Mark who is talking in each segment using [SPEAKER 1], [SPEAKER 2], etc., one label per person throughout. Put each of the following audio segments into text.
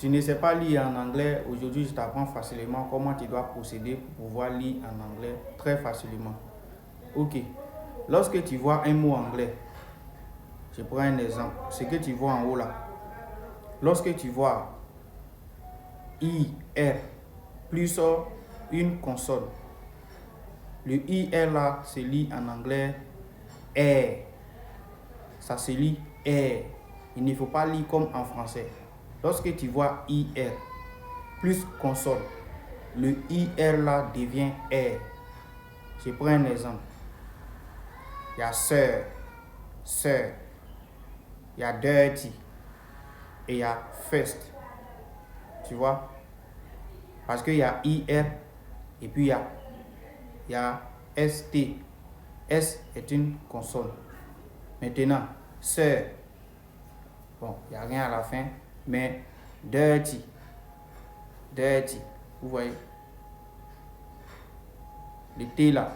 [SPEAKER 1] tu ne sais pas lire en anglais, aujourd'hui je t'apprends facilement comment tu dois procéder pour pouvoir lire en anglais très facilement. Ok, lorsque tu vois un mot anglais, je prends un exemple, ce que tu vois en haut là. Lorsque tu vois IR plus une consonne, le IR là se lit en anglais air. Ça se lit air. Il ne faut pas lire comme en français. Lorsque tu vois IR plus consonne, le IR là devient air. Je prends un exemple. Il y a sœur, sœur. Il y a dirty et il y a first. Tu vois? Parce qu'il y a IR et puis il y a ST. S est une consonne. Maintenant, sœur. Bon, il n'y a rien à la fin, mais dirty. Dirty. Vous voyez? Le T là,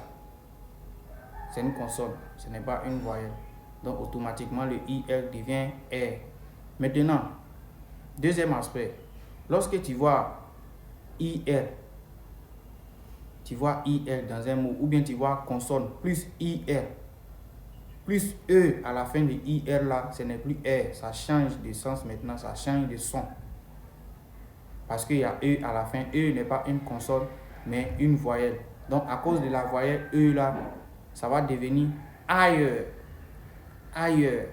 [SPEAKER 1] c'est une consonne, ce n'est pas une voyelle. Donc automatiquement le IR devient R. Maintenant, deuxième aspect, lorsque tu vois IR dans un mot, ou bien tu vois consonne plus IR, plus E à la fin de IR là, ce n'est plus R, ça change de sens maintenant, ça change de son. Parce qu'il y a E à la fin, E n'est pas une consonne, mais une voyelle. Donc à cause de la voyelle E là, ça va devenir ailleurs. Ailleurs.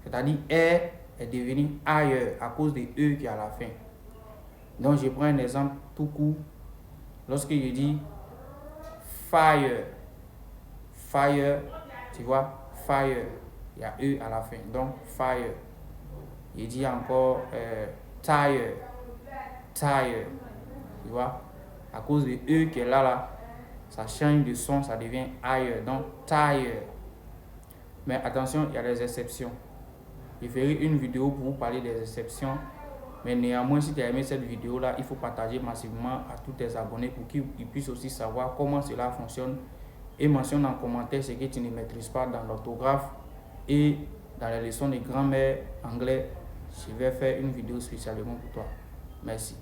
[SPEAKER 1] C'est-à-dire R est devenu ailleurs à cause de E qui est à la fin. Donc je prends un exemple tout court. Lorsque je dis fire, fire, tu vois, fire, il y a E à la fin. Donc fire. Je dis encore tire, tire, tu vois, à cause de E qui est là, ça change de son, ça devient ailleurs. Donc tire. Mais attention, il y a des exceptions. Je ferai une vidéo pour vous parler des exceptions. Mais néanmoins, si tu as aimé cette vidéo-là, il faut partager massivement à tous tes abonnés pour qu'ils puissent aussi savoir comment cela fonctionne. Et mentionne en commentaire ce que tu ne maîtrises pas dans l'orthographe et dans les leçons de grammaire anglais. Je vais faire une vidéo spécialement pour toi. Merci.